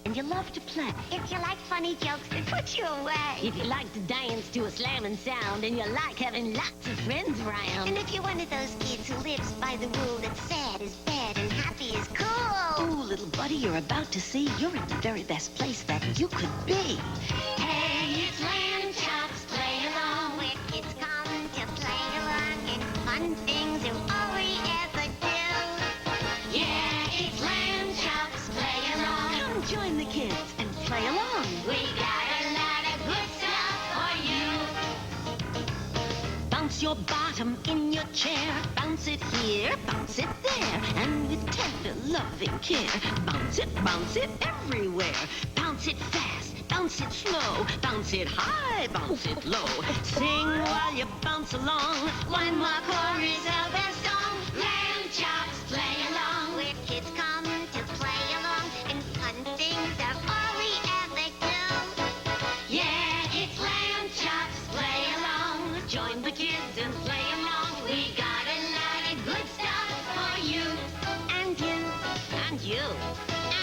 and you love to play. If you like funny jokes that put you away. If you like to dance to a slamming sound, and you like having lots of friends around. And if you're one of those kids who lives by the rule that sad is bad and happy is cool. Ooh, little buddy, you're about to see you're in the very best place that you could be. Hey, it's Lamb Chops, play along. Where kids come to play along and fun things you only ever do. Yeah, it's Lamb Chops, play along. Come join the kids and play along. We got a lot of good stuff for you. Bounce your bottom in your chair. Bounce it here, bounce it there. And with tender, loving care, bounce it everywhere. Bounce it fast, bounce it slow. Bounce it high, bounce it low. Sing while you bounce along. One more chorus of our song. Lamb Chops, play along. Where kids come to play along and fun things are all we ever do. Yeah, it's Lamb Chops, play along. Join the kids and play along. We got a lot of good stuff for you. And you, and you,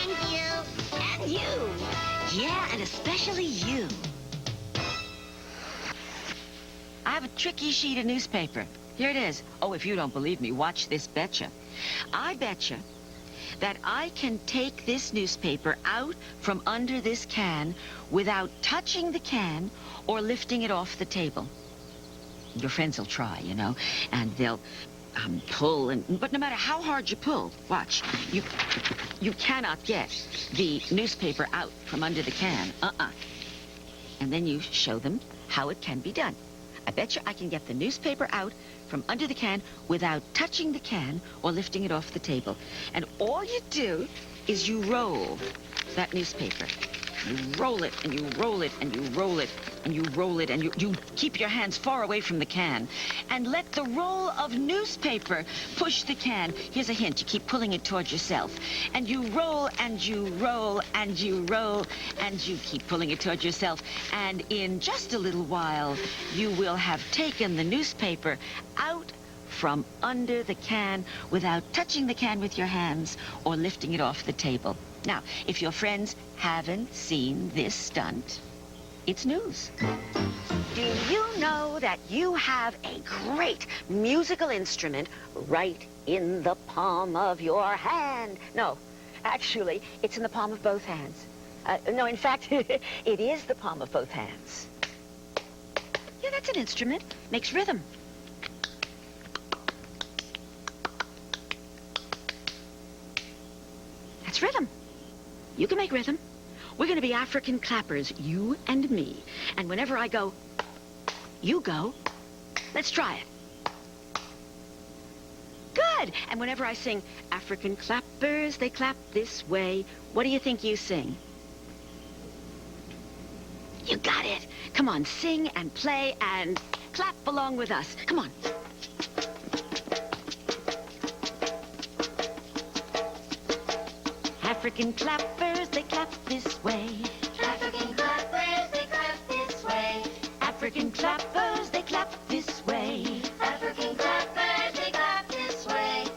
And you. and you. Yeah, and especially you. I have a tricky sheet of newspaper. Here it is. Oh, if you don't believe me, watch this betcha. I betcha that I can take this newspaper out from under this can without touching the can or lifting it off the table. Your friends will try, you know, and they'll pull, but no matter how hard you pull, watch, you cannot get the newspaper out from under the can. And then you show them how it can be done. I bet you I can get the newspaper out from under the can without touching the can or lifting it off the table. And all you do is you roll that newspaper. You roll it, and you roll it, and you roll it, and you roll it, and you keep your hands far away from the can. And let the roll of newspaper push the can. Here's a hint. You keep pulling it towards yourself. And you roll, and you roll, and you roll, and you keep pulling it towards yourself. And in just a little while, you will have taken the newspaper out from under the can without touching the can with your hands or lifting it off the table. Now, if your friends haven't seen this stunt, it's news. Do you know that you have a great musical instrument right in the palm of your hand? No, actually, it's in the palm of both hands. No, in fact, it is the palm of both hands. Yeah, that's an instrument. Makes rhythm. That's rhythm. You can make rhythm. We're going to be African clappers, you and me. And whenever I go, you go. Let's try it. Good. And whenever I sing, African clappers, they clap this way, what do you think you sing? You got it. Come on, sing and play and clap along with us. Come on. African clappers, they clap this way. African clappers, they clap this way. African clappers, they clap this way. African clappers, they clap this way.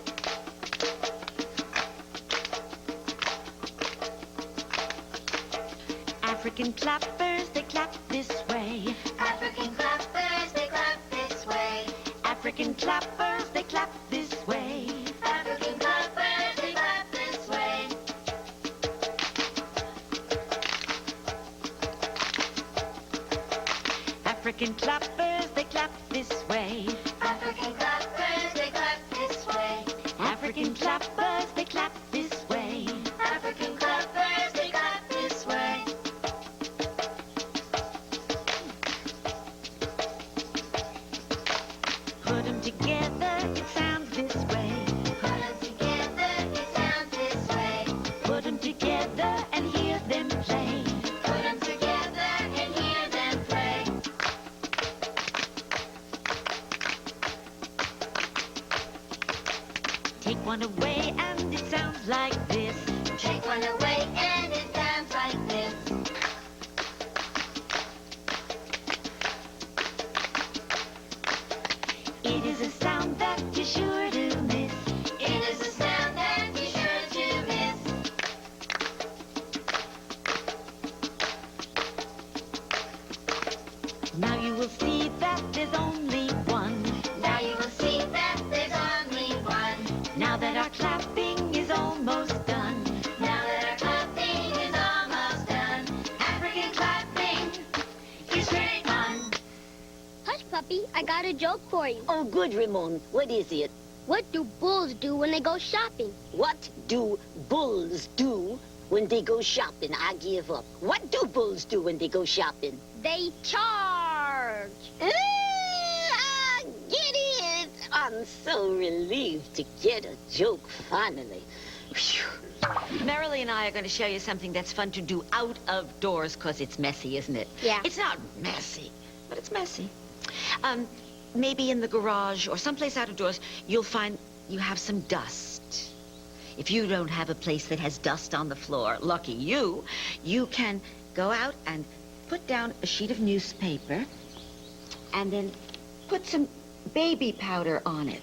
African clappers, they clap this way. African clappers, they clap this way. African clappers, they clap this way. African clappers, they clap this way. African clappers, they clap this way. African clappers, they clap this way. African clappers, they clap this way. African clappers, they clap this way. Put them together, it sounds this way. Put 'em together, it sounds this way. Put them together and hear them play. Put 'em together and hear them play. Take one away and it sounds like this. Take one away and it sounds like this. It is a sound that you're sure to miss. It is a sound that you're sure to miss. clapping is almost done. Now that our clapping is almost done, African clapping is great fun. Hush, puppy. I got a joke for you. Oh, good, Ramon. What is it? What do bulls do when they go shopping? What do bulls do when they go shopping? I give up. What do bulls do when they go shopping? They charge. Get it! I'm so relieved to get a joke finally. Phew. Merrily and I are going to show you something that's fun to do out of doors, because it's messy, isn't it? Yeah. It's not messy, but it's messy. Maybe in the garage or someplace out of doors, you'll find you have some dust. If you don't have a place that has dust on the floor, lucky you, you can go out and put down a sheet of newspaper and then put some baby powder on it.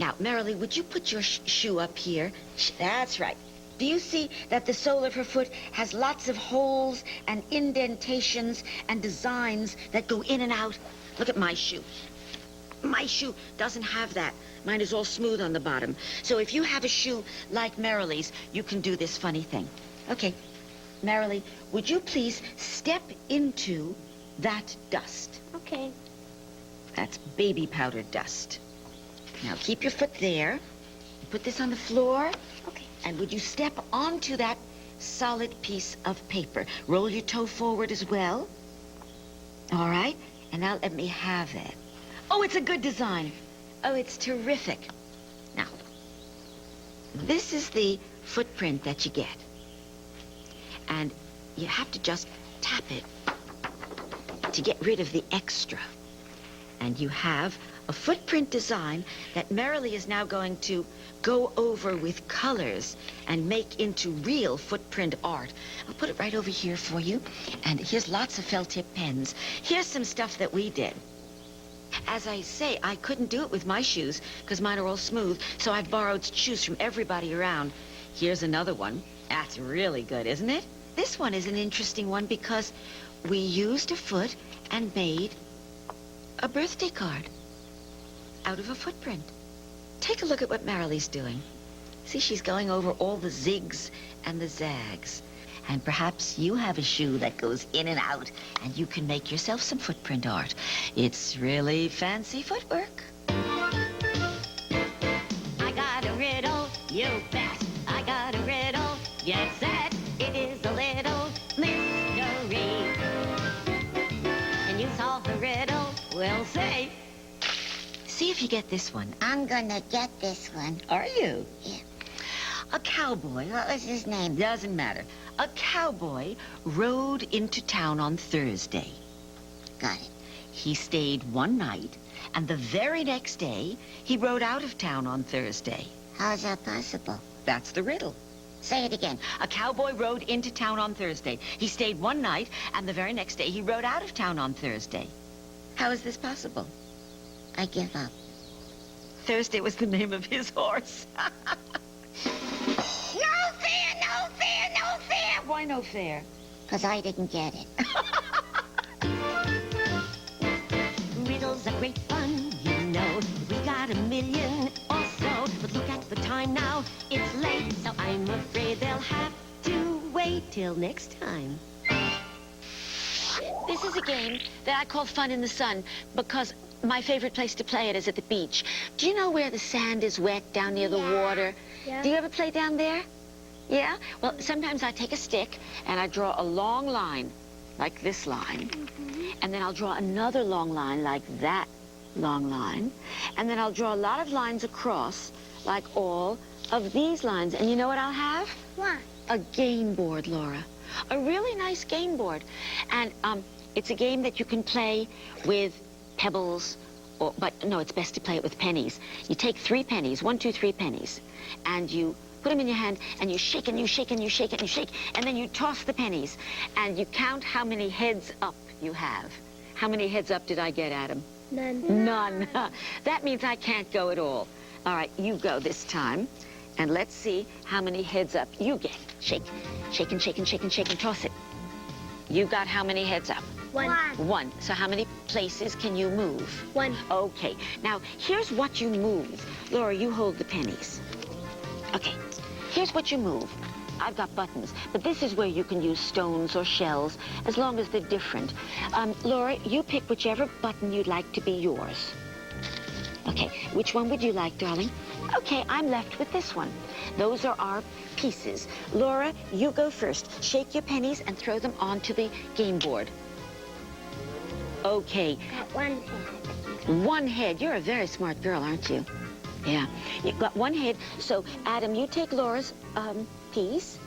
Now, Merrily, would you put your shoe up here? That's right. Do you see that the sole of her foot has lots of holes and indentations and designs that go in and out? Look at my shoe. My shoe doesn't have that. Mine is all smooth on the bottom. So if you have a shoe like Merrily's, you can do this funny thing. Okay, Merrily, would you please step into that dust? Okay. That's baby powder dust. Now keep your foot there. Put this on the floor. Okay. And would you step onto that solid piece of paper? Roll your toe forward as well. All right? And now let me have it. Oh, it's a good design. Oh, it's terrific. Now, this is the footprint that you get. And you have to just tap it to get rid of the extra. And you have a footprint design that Merrily is now going to go over with colors and make into real footprint art. I'll put it right over here for you. And here's lots of felt tip pens. Here's some stuff that we did. As I say, I couldn't do it with my shoes because mine are all smooth, so I've borrowed shoes from everybody around. Here's another one. That's really good, isn't it? This one is an interesting one because we used a foot and made a birthday card out of a footprint. Take a look at what Merrily's doing. See, she's going over all the zigs and the zags. And perhaps you have a shoe that goes in and out, and you can make yourself some footprint art. It's really fancy footwork. I got a riddle, you bet. I got a riddle, yes, that. It is a little mystery. Can you solve the riddle? We'll see. See if you get this one. I'm gonna get this one. Are you? Yeah. A cowboy, What was his name? doesn't matter. A cowboy rode into town on Thursday. Got it. He stayed one night, and the very next day, he rode out of town on Thursday. How's that possible? That's the riddle. Say it again. A cowboy rode into town on Thursday. He stayed one night, and the very next day, he rode out of town on Thursday. How is this possible? I give up. Thursday was the name of his horse. No fair, no fair, no fair! Why no fair? Because I didn't get it. Riddles are great fun, you know. We got 1,000,000 or so. But look at the time now, it's late. So I'm afraid they'll have to wait till next time. This is a game that I call Fun in the Sun because my favorite place to play it is at the beach. Do you know where the sand is wet down near the water? Yeah. Do you ever play down there? Yeah? Well, sometimes I take a stick and I draw a long line, like this line. And then I'll draw another long line like that long line. And then I'll draw a lot of lines across, like all of these lines. And you know what I'll have? What? A game board, Laura. A really nice game board. And it's a game that you can play with pebbles, but no, it's best to play it with pennies. You take 3 pennies, 1, 2, 3 pennies, and you put them in your hand, and you shake and you shake and you shake and you shake, and then you toss the pennies, and you count how many heads up you have. How many heads up did I get, Adam? None. None. That means I can't go at all. All right, you go this time, and let's see how many heads up you get. Shake, shake and shake and shake and shake and toss it. You got how many heads up? 1. 1. So how many places can you move? 1. Okay. Now, here's what you move. Laura, you hold the pennies. here's what you move. I've got buttons, but this is where you can use stones or shells, as long as they're different. Laura, you pick whichever button you'd like to be yours. Okay, which one would you like, darling? Okay, I'm left with this one. Those are our pieces. Laura, you go first. Shake your pennies and throw them onto the game board. Okay, Got one head. one head. You're a very smart girl, aren't you? Yeah, you've got one head. So, Adam, you take Laura's piece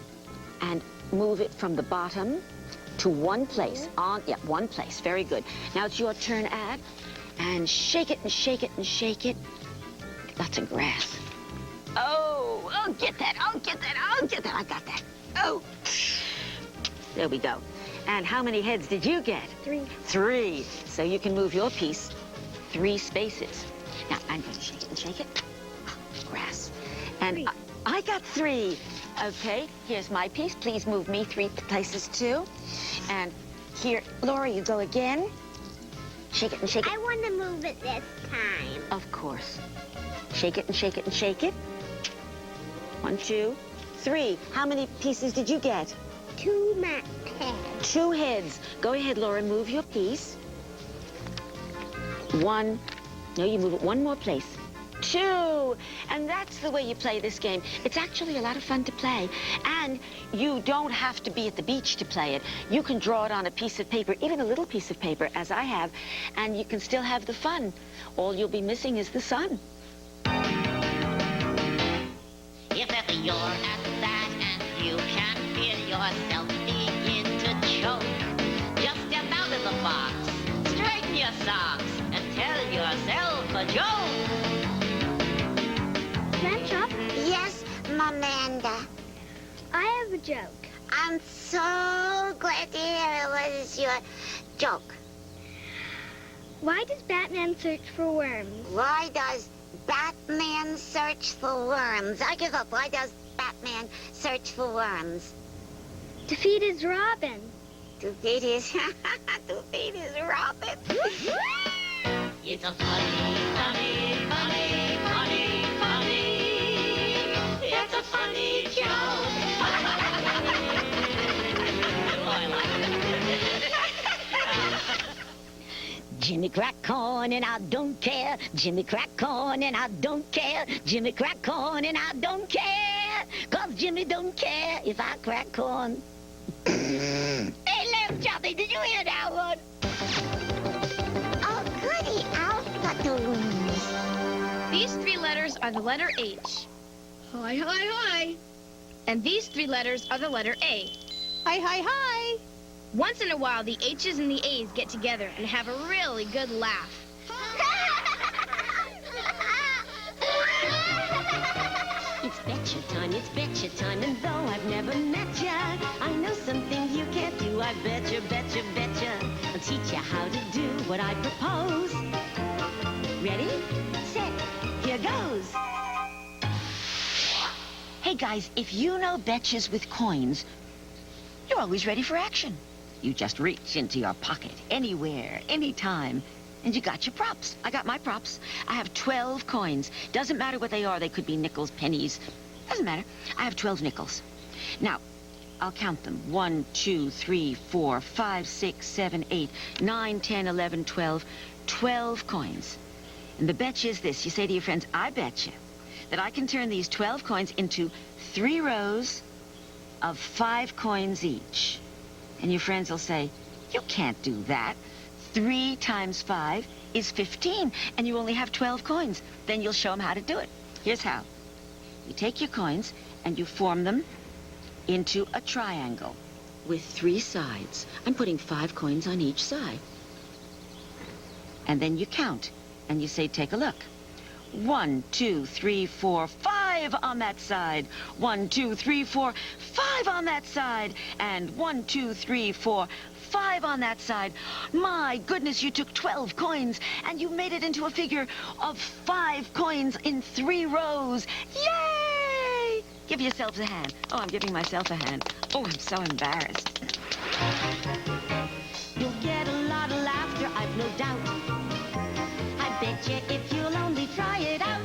and move it from the bottom to one place. One place. Very good. Now it's your turn, Ad. And shake it and shake it and shake it. Lots of grass. Oh, I'll get that. I'll get that. I'll get that. I got that. Oh. There we go. And how many heads did you get? 3. 3. So you can move your piece 3 spaces. Now, I'm going to shake it and shake it. Oh, grass. And 3. I got 3. Okay, here's my piece. Please move me 3 places, too. And here, Laura, you go again. Shake it and shake it. I want to move it this time. Of course. Shake it and shake it and shake it. 1, 2, 3. How many pieces did you get? 2 heads. 2 heads. Go ahead, Laura, move your piece. 1. No, you move it 1 more place. 2. And that's the way you play this game. It's actually a lot of fun to play. And you don't have to be at the beach to play it. You can draw it on a piece of paper, even a little piece of paper, as I have, and you can still have the fun. All you'll be missing is the sun. If ever you're at that and you can feel yourself begin to choke, just step out of the box, straighten your socks, and tell yourself a joke. Grandchop, Yes, Amanda. I have a joke. I'm so glad to hear it was your joke. Why does Batman search for worms? Why does Batman search for worms? I give up. Why does Batman search for worms? To feed his Robin. To feed his Robin. It's a funny, funny, funny, funny, funny. It's a funny joke. Jimmy crack corn and I don't care. Jimmy crack corn and I don't care. Jimmy crack corn and I don't care. 'Cause Jimmy don't care if I crack corn. Hey, Lamb Choppy, did you hear that one? Oh, goody alpha-toons. These 3 letters are the letter H. Hi, hi, hi. And these 3 letters are the letter A. Hi, hi, hi. Once in a while, the H's and the A's get together and have a really good laugh. It's betcha time, and though I've never met ya, I know some things you can't do. I betcha. I'll teach you how to do what I propose. Ready, set, here goes. Hey, guys, if you know betches with coins, you're always ready for action. You just reach into your pocket, anywhere, anytime, and you got your props. I got my props. I have 12 coins. Doesn't matter what they are. They could be nickels, pennies. Doesn't matter. I have 12 nickels. Now, I'll count them. 1, 2, 3, 4, 5, 6, 7, 8, 9, 10, 11, 12. 12 coins. And the betch is this. You say to your friends, I bet you that I can turn these 12 coins into 3 rows of 5 coins each. And your friends will say, you can't do that. 3 times 5 is 15, and you only have 12 coins. Then you'll show them how to do it. Here's how. You take your coins and you form them into a triangle with 3 sides. I'm putting 5 coins on each side. And then you count, and you say, take a look. 1, 2, 3, 4, 5 on that side. 1, 2, 3, 4, 5 on that side. And 1, 2, 3, 4, 5 on that side. My goodness, you took 12 coins and you made it into a figure of 5 coins in 3 rows. Yay! Give yourselves a hand. Oh, I'm giving myself a hand. Oh, I'm so embarrassed. You'll get a lot of laughter, I've no doubt. I bet you if you'll only try it out.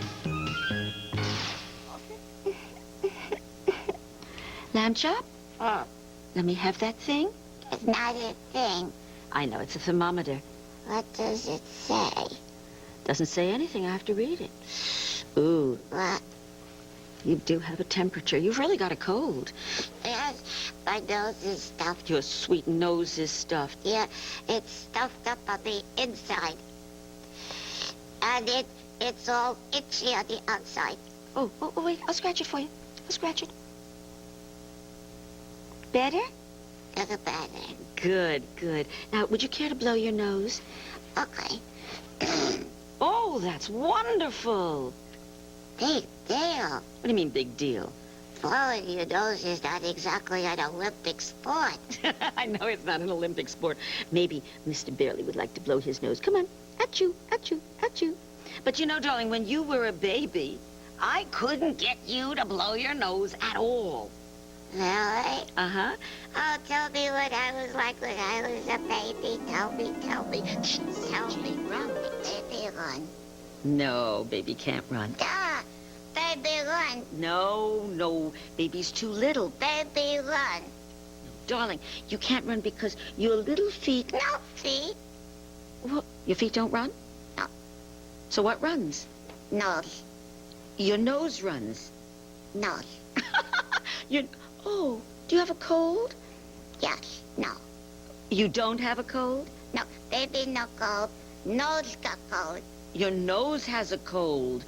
Lamb chop? Oh, Let me have that thing. it's not a thing. I know, it's a thermometer. What does it say? Doesn't say anything. I have to read it. Ooh, What? you do have a temperature. You've really got a cold. Yes, my nose is stuffed. Your sweet nose is stuffed. Yeah, it's stuffed up on the inside. And it's all itchy on the outside. Oh, wait. I'll scratch it for you. I'll scratch it. Better? Doesn't matter. Good, good. Now, would you care to blow your nose? Okay. Oh, that's wonderful. Big deal. What do you mean, big deal? Blowing your nose is not exactly an Olympic sport. I know it's not an Olympic sport. Maybe Mr. Barely would like to blow his nose. Come on. Achoo, achoo, achoo. But you know, darling, when you were a baby, I couldn't get you to blow your nose at all. Really? Uh-huh. Oh, tell me what I was like when I was a baby. Tell me. Tell me. Run. Baby, run. No, baby can't run. Duh. Baby, run. No. Baby's too little. Baby, run. Darling, you can't run because your little feet... No feet. What? Your feet don't run? No. So what runs? Nose. Your nose runs. Nose. Oh, do you have a cold? Yes. No. You don't have a cold? No. Baby, no cold. Nose got cold. Your nose has a cold.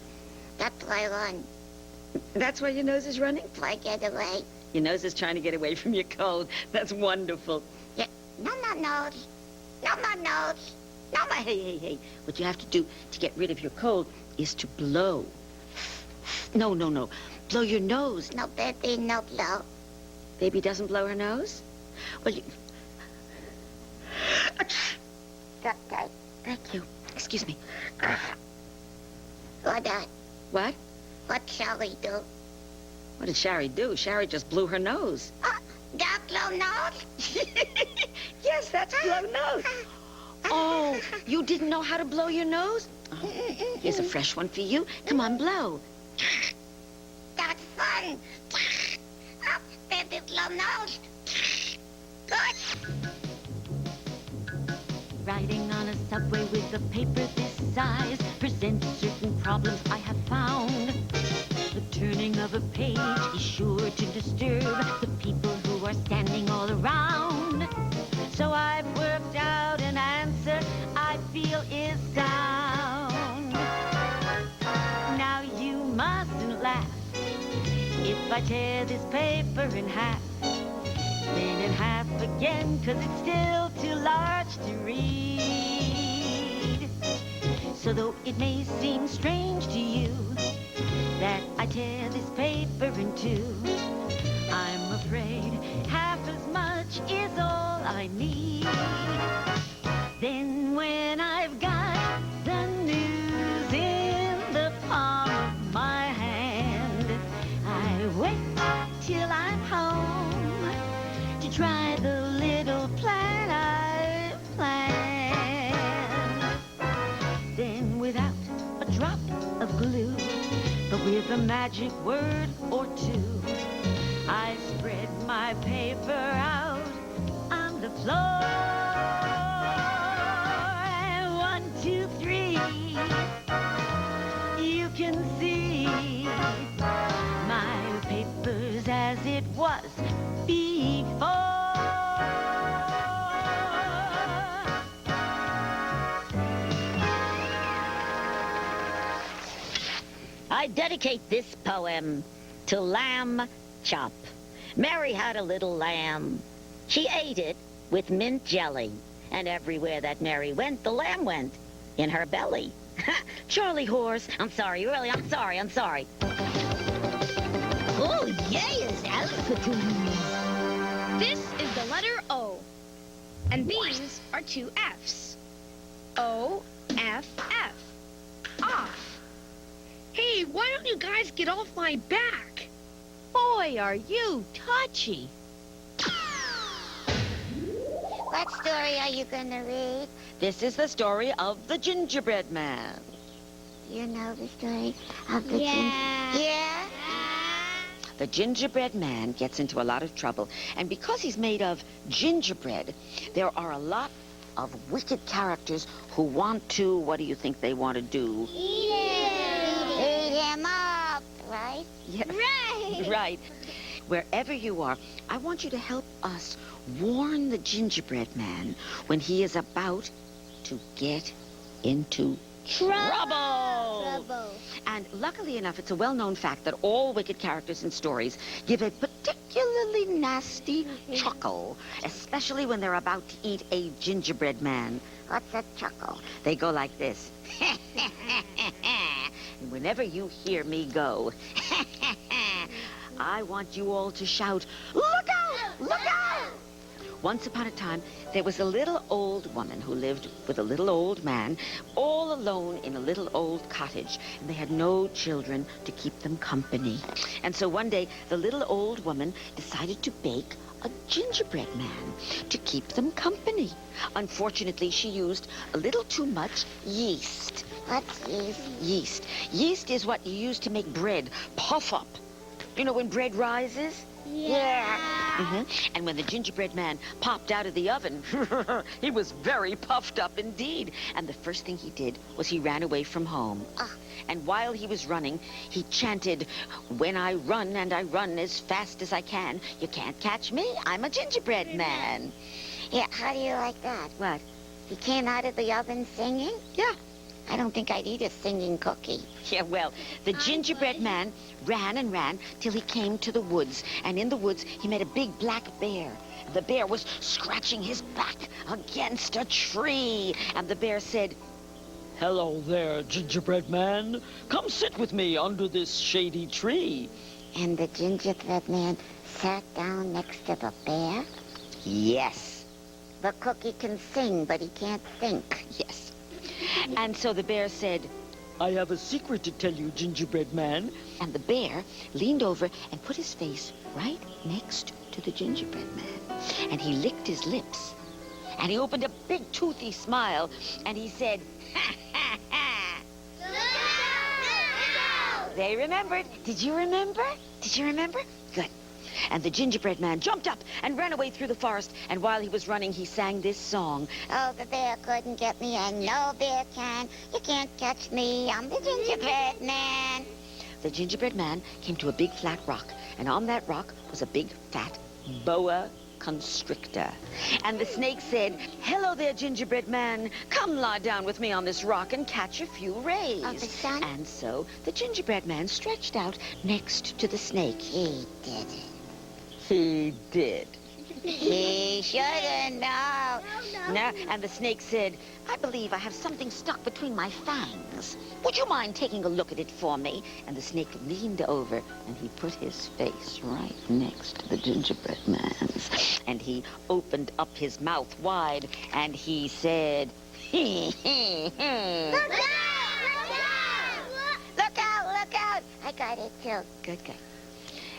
That's why I run. That's why your nose is running? Why get away? Your nose is trying to get away from your cold. That's wonderful. Yeah. No, nose. No, nose. No, Hey. What you have to do to get rid of your cold is to blow. No. Blow your nose. No, baby, no blow. Baby doesn't blow her nose? Well, you... Okay. Thank you. Excuse me. What that? What? What shall we do? What did Shari do? Shari just blew her nose. That blow nose? Yes, that's blow nose. Oh, you didn't know how to blow your nose? Oh, here's a fresh one for you. Come on, blow. That's fun. Oh, baby, blow nose. Good. Riding on a subway with a paper this size presents certain problems I have found. The turning of a page is sure to disturb the people who are standing all around. So I've worked out an answer I feel is sound. Now you mustn't laugh if I tear this paper in half, then in half again, 'cause it's still too large to read. So though it may seem strange to you that I tear this paper in two, I'm afraid half as much is all I need. Then when I've got the news in the palm of my hand, I wait till I'm home to try the little plan I've planned. Then without a drop of glue, but with a magic word or two, I spread my paper out on the floor. And 1, 2, 3, you can see my paper's as it was before. I dedicate this poem to Lamb Chop. Mary had a little lamb. She ate it with mint jelly. And everywhere that Mary went, the lamb went in her belly. Charlie Horse. I'm sorry, really, I'm sorry. Oh, yes, alphabet. This is the letter O. And these are 2 F's. O, F, F. Off. Hey, why don't you guys get off my back? Boy, are you touchy. What story are you going to read? This is the story of the gingerbread man. You know the story of the Yeah. Yeah? the gingerbread man gets into a lot of trouble. And because he's made of gingerbread, there are a lot of wicked characters who want to, what do you think they want to do? Eat him up, right? Yeah. Right. Right. Wherever you are, I want you to help us warn the gingerbread man when he is about to get into trouble. And luckily enough, it's a well-known fact that all wicked characters in stories give a particularly nasty chuckle, especially when they're about to eat a gingerbread man. What's a chuckle? They go like this. And whenever you hear me go, I want you all to shout, "Look out! Look out!" Once upon a time, there was a little old woman who lived with a little old man, all alone in a little old cottage, and they had no children to keep them company. And so one day, the little old woman decided to bake a gingerbread man to keep them company. Unfortunately, she used a little too much yeast. What's yeast? Yeast. Yeast is what you use to make bread puff up. You know when bread rises? Yeah. And when the gingerbread man popped out of the oven, he was very puffed up indeed. And the first thing he did was he ran away from home. And while he was running, he chanted, "When I run and I run as fast as I can, you can't catch me. I'm a gingerbread man." Yeah, how do you like that? What? He came out of the oven singing? Yeah. I don't think I'd eat a singing cookie. Yeah, well, the gingerbread man ran and ran till he came to the woods. And in the woods, he met a big black bear. The bear was scratching his back against a tree. And the bear said, "Hello there, gingerbread man. Come sit with me under this shady tree." And the gingerbread man sat down next to the bear? Yes. The cookie can sing, but he can't think. Yes. And so the bear said, "I have a secret to tell you, gingerbread man." And the bear leaned over and put his face right next to the gingerbread man. And he licked his lips. And he opened a big toothy smile. And he said, "Ha, ha, ha." They remembered. Did you remember? Did you remember? Good. And the gingerbread man jumped up and ran away through the forest. And while he was running, he sang this song. Oh, the bear couldn't get me, and no bear can. You can't catch me, I'm the gingerbread man. The gingerbread man came to a big flat rock. And on that rock was a big fat boa constrictor. And the snake said, "Hello there, gingerbread man. Come lie down with me on this rock and catch a few rays." Of the sun? And so the gingerbread man stretched out next to the snake. He did it. He did. He shouldn't know. No, and the snake said, "I believe I have something stuck between my fangs. Would you mind taking a look at it for me?" And the snake leaned over, and he put his face right next to the gingerbread man's. And he opened up his mouth wide, and he said, "Hee, hee, hee." Look out! Look out! Look out! I got it, too. Good, good.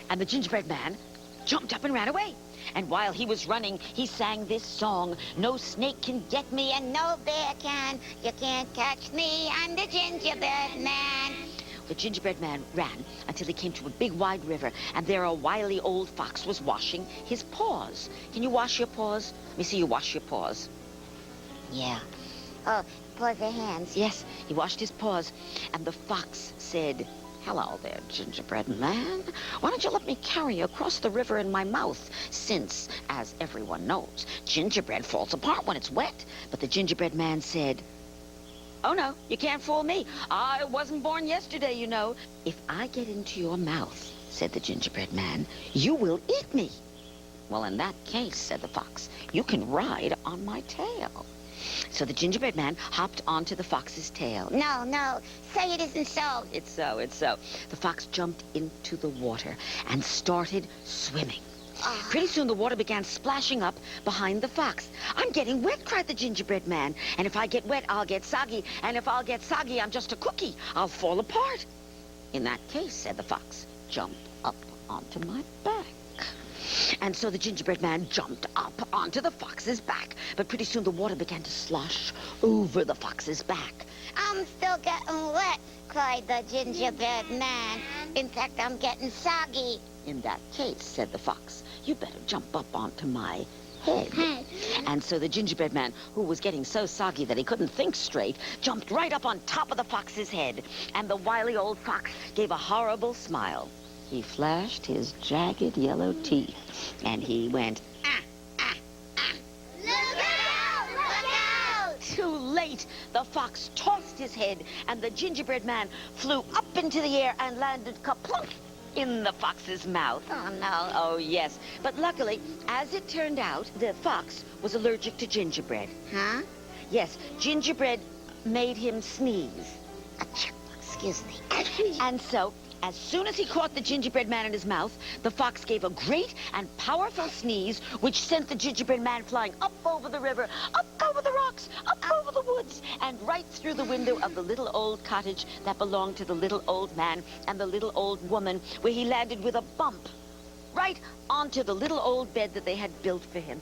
And the gingerbread man jumped up and ran away. And while he was running, he sang this song, "No snake can get me, and No bear can. You can't catch me, I'm the gingerbread man. The gingerbread man ran until he came to a big wide river, and there a wily old fox was washing his paws. Can you wash your paws? Let me see you wash your paws. Yeah. Oh, paws are hands. Yes, he washed his paws, and the fox said, "Hello there, gingerbread man. Why don't you let me carry you across the river in my mouth, since, as everyone knows, gingerbread falls apart when it's wet." But the gingerbread man said, "Oh, no, you can't fool me. I wasn't born yesterday, you know." "If I get into your mouth," said the gingerbread man, "you will eat me." "Well, in that case," said the fox, "you can ride on my tail." So the gingerbread man hopped onto the fox's tail. No, no. Say it isn't so. It's so, it's so. The fox jumped into the water and started swimming. Pretty soon the water began splashing up behind the fox. "I'm getting wet," cried the gingerbread man. "And if I get wet, I'll get soggy. And if I'll get soggy, I'm just a cookie. I'll fall apart." "In that case," said the fox, "jump up onto my back." And so the gingerbread man jumped up onto the fox's back. But pretty soon the water began to slosh over the fox's back. I'm still getting wet, cried the gingerbread man. In fact, I'm getting soggy. In that case, said the fox, you better jump up onto my head. Head. And so the gingerbread man, who was getting so soggy that he couldn't think straight, jumped right up on top of the fox's head. And the wily old fox gave a horrible smile. He flashed his jagged yellow teeth, and he went, Look out! Look out! too late. The fox tossed his head, and the gingerbread man flew up into the air and landed kaplunk in the fox's mouth. Oh, no. Oh, yes. But luckily, as it turned out, the fox was allergic to gingerbread. Huh? Yes, gingerbread made him sneeze. Achoo. Excuse me. And so, as soon as he caught the gingerbread man in his mouth, the fox gave a great and powerful sneeze, which sent the gingerbread man flying up over the river, up over the rocks, up over the woods, and right through the window of the little old cottage that belonged to the little old man and the little old woman, where he landed with a bump right onto the little old bed that they had built for him.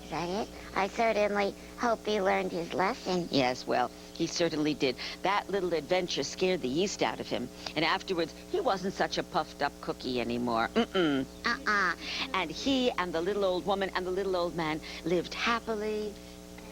Is that it? I certainly hope he learned his lesson. Yes, well, he certainly did. That little adventure scared the yeast out of him. And afterwards, he wasn't such a puffed-up cookie anymore. Mm-mm. And he and the little old woman and the little old man lived happily.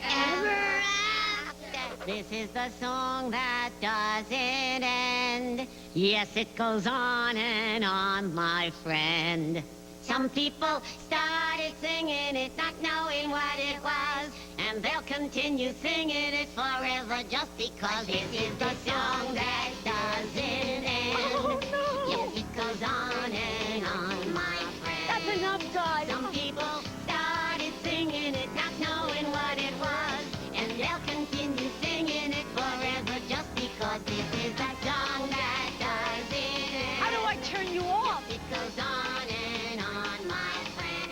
Ever after. This is the song that doesn't end. Yes, it goes on and on, my friend. Some people started singing it, not knowing what it was, and they'll continue singing it forever just because this is the song that doesn't end. Oh, no. Yes, it goes on and on, my friend. That's enough, guys. Some people started singing it, not knowing what it was, and they'll continue singing it forever just because this is the song that doesn't end. How do I turn you off? It goes on and on, my friend.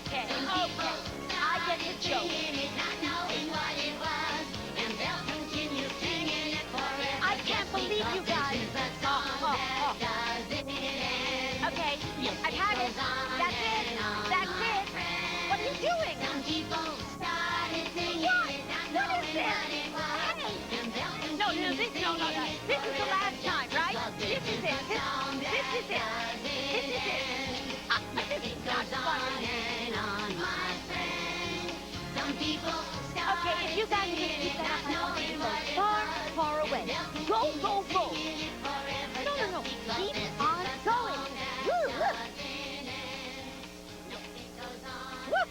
Okay, okay. I get the joke. Singing it, not knowing what it was, and they'll continue singing it forever. I can't believe you guys. This is the song that doesn't end. Okay, Yes, I've had it. goes on That's it. and on, That's my it. friend. What are you doing? Some people started singing What? it, not What is knowing this? what it was, and they'll No, continue this is the last time, right? This is it. This is it. This is it. This is not fun. and on, my friend. Some people Okay, if you guys just keep that up, far, far away. Go, go, go. No. Keep on going. Woo, woo. Woo.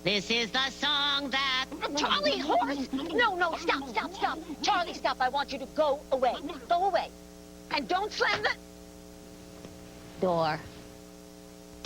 This is the song that... Charlie, horse! No, stop. Charlie, stop. I want you to go away. Go away. And don't slam the... Door.